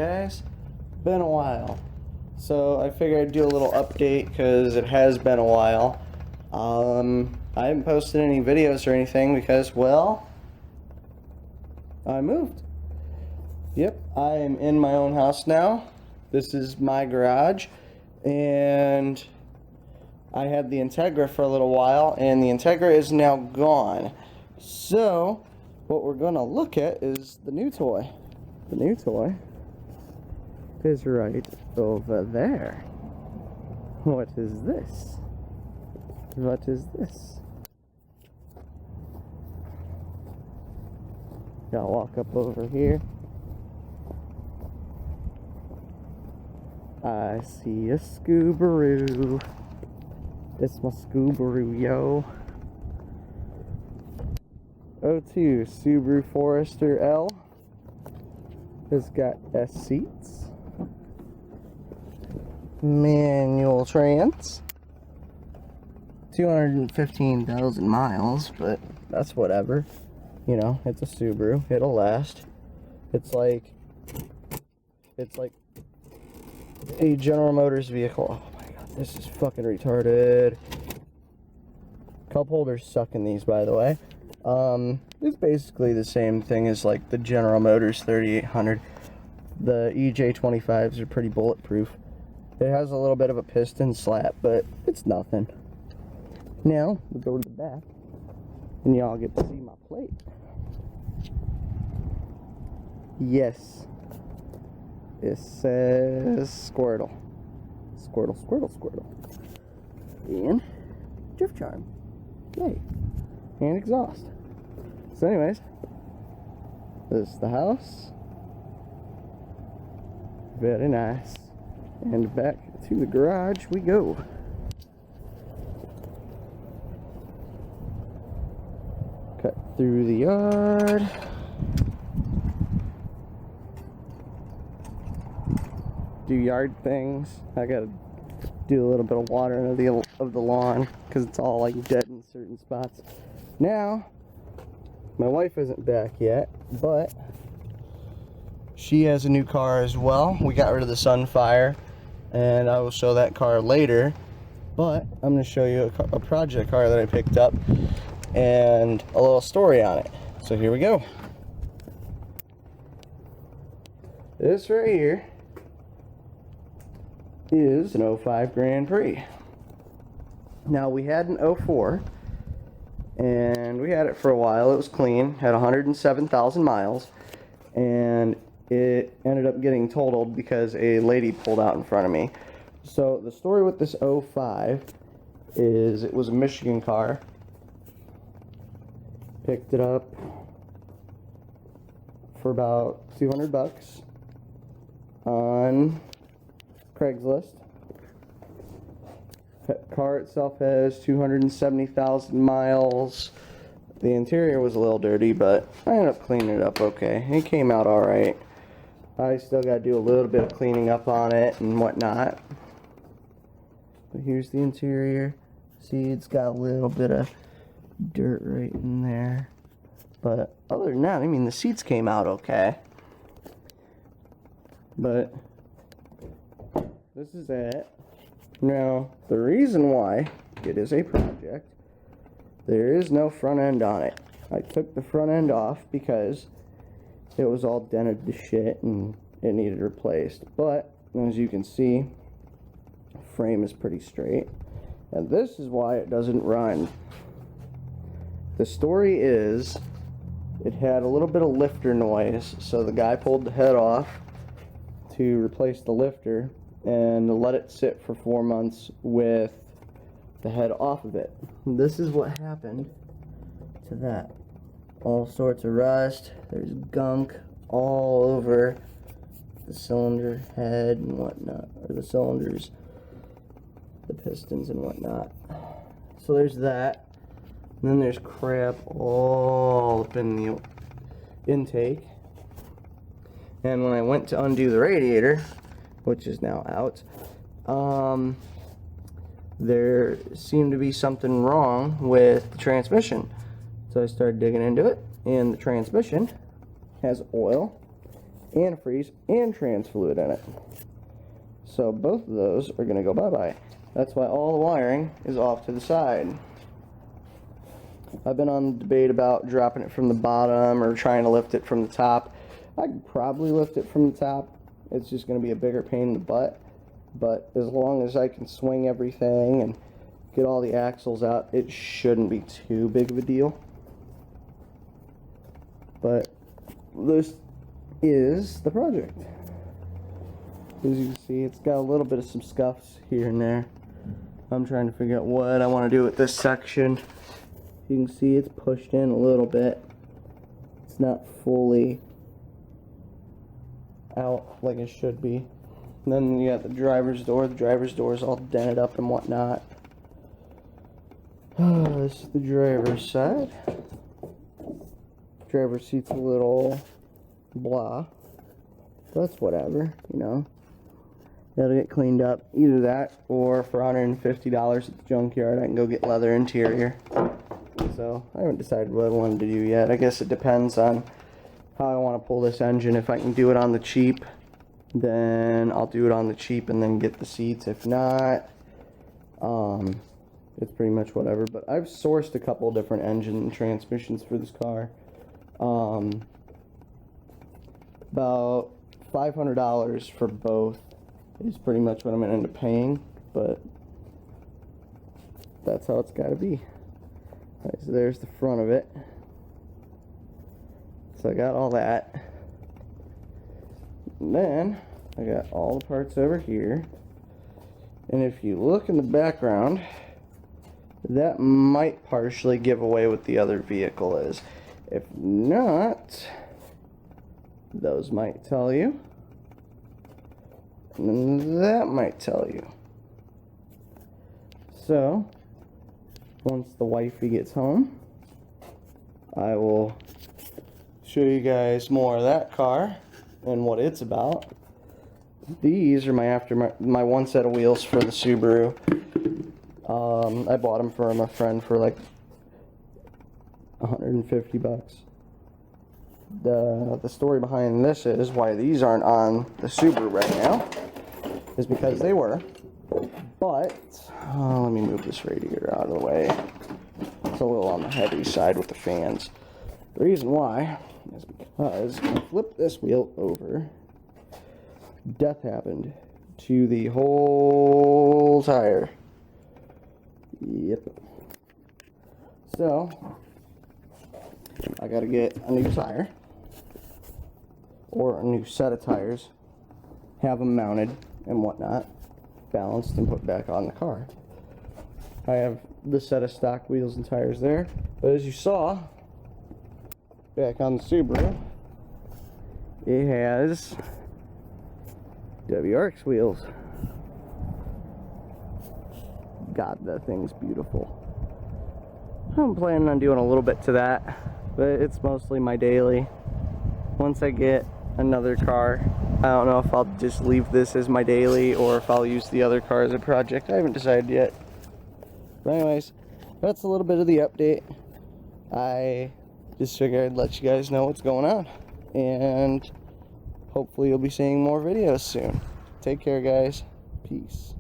guys? Been a while. So I figured I'd do a little update because it has been a while. I haven't posted any videos or anything because, well, I moved. Yep, I am in my own house now. This is my garage, and I had the Integra for a little while, and the Integra is now gone. So what we're gonna look at is the new toy. The new toy is right over there. What is this? What is this? Gotta walk up over here. I see a Scoobaroo. It's my Scoobaroo, yo. '02 Subaru Forester L. It's got S seats. Manual trans. 215,000 miles, but that's whatever. You know, it's a Subaru. It'll last. It's like a General Motors vehicle. Oh my god, this is fucking retarded. Cup holders suck in these, by the way. It's basically the same thing as like the General Motors 3800. The EJ25s are pretty bulletproof. It has a little bit of a piston slap, but it's nothing. Now, we'll go to the back, and y'all get to see my plate. Yes. It says Squirtle. Squirtle, Squirtle, Squirtle. And drift charm. Yay. And exhaust. So anyways, this is the house. Very nice. And back to the garage we go. Cut through the yard. Do yard things. I gotta do a little bit of watering of the lawn because it's all like dead in certain spots. Now, my wife isn't back yet, but she has a new car as well. We got rid of the Sunfire, and I will show that car later. But I'm going to show you a project car that I picked up and a little story on it. So here we go. This right here is an 05 Grand Prix. Now we had an 04, and we had it for a while. It was clean, had 107,000 miles, and it ended up getting totaled because a lady pulled out in front of me. So the story with this 05 is it was a Michigan car. Picked it up for about 200 bucks on Craigslist. The car itself has 270,000 miles. The interior was a little dirty, but I ended up cleaning it up okay. It came out alright. I still got to do a little bit of cleaning up on it and whatnot. But here's the interior. See, it's got a little bit of dirt right in there. But other than that, I mean, the seats came out okay. But this is it. Now, the reason why it is a project, there is no front end on it. I took the front end off because it was all dented to shit and it needed replaced. But, as you can see, the frame is pretty straight. And this is why it doesn't run. The story is, it had a little bit of lifter noise, so the guy pulled the head off to replace the lifter and let it sit for 4 months with the head off of it. This is what happened to that. All sorts of rust. There's gunk all over the cylinder head and whatnot, or the cylinders, the pistons and whatnot. So there's that. And then there's crap all up in the intake. And when I went to undo the radiator, which is now out, there seemed to be something wrong with the transmission. So I started digging into it, and the transmission has oil antifreeze, and trans fluid in it. So both of those are going to go bye-bye. That's why all the wiring is off to the side. I've been on the debate about dropping it from the bottom or trying to lift it from the top. I could probably lift it from the top. It's just going to be a bigger pain in the butt. But as long as I can swing everything and get all the axles out, it shouldn't be too big of a deal. But this is the project. As you can see, it's got a little bit of some scuffs here and there. I'm trying to figure out what I want to do with this section. You can see it's pushed in a little bit. It's not fully out like it should be. And then you got the driver's door. The driver's door is all dented up and whatnot. This is the driver's side. Driver's seat's a little blah. That's whatever, you know. That'll get cleaned up. Either that, or for $150 at the junkyard, I can go get leather interior. So, I haven't decided what I wanted to do yet. I guess it depends on how I want to pull this engine. If I can do it on the cheap, then I'll do it on the cheap and then get the seats. If not, it's pretty much whatever. But I've sourced a couple different engine and transmissions for this car. About $500 for both is pretty much what I'm going to end up paying, but that's how it's got to be. Alright, so there's the front of it. So I got all that. And then I got all the parts over here. And if you look in the background, that might partially give away what the other vehicle is. If not, those might tell you. And that might tell you. So, once the wifey gets home, I will show you guys more of that car and what it's about. These are my one set of wheels for the Subaru. I bought them from a friend for like $150. The story behind this is why these aren't on the Subaru right now is because they were. But let me move this radiator out of the way. It's a little on the heavy side with the fans. The reason why is because when I flip this wheel over, death happened to the whole tire. Yep. So I gotta get a new tire or a new set of tires, have them mounted and whatnot, balanced and put back on the car. I have the set of stock wheels and tires there, but as you saw back on the Subaru, it has WRX wheels. God, that thing's beautiful. I'm planning on doing a little bit to that, but it's mostly my daily. Once I get another car, I don't know if I'll just leave this as my daily or if I'll use the other car as a project. I haven't decided yet. But anyways, that's a little bit of the update. I just figured I'd let you guys know what's going on. And hopefully you'll be seeing more videos soon. Take care, guys. Peace.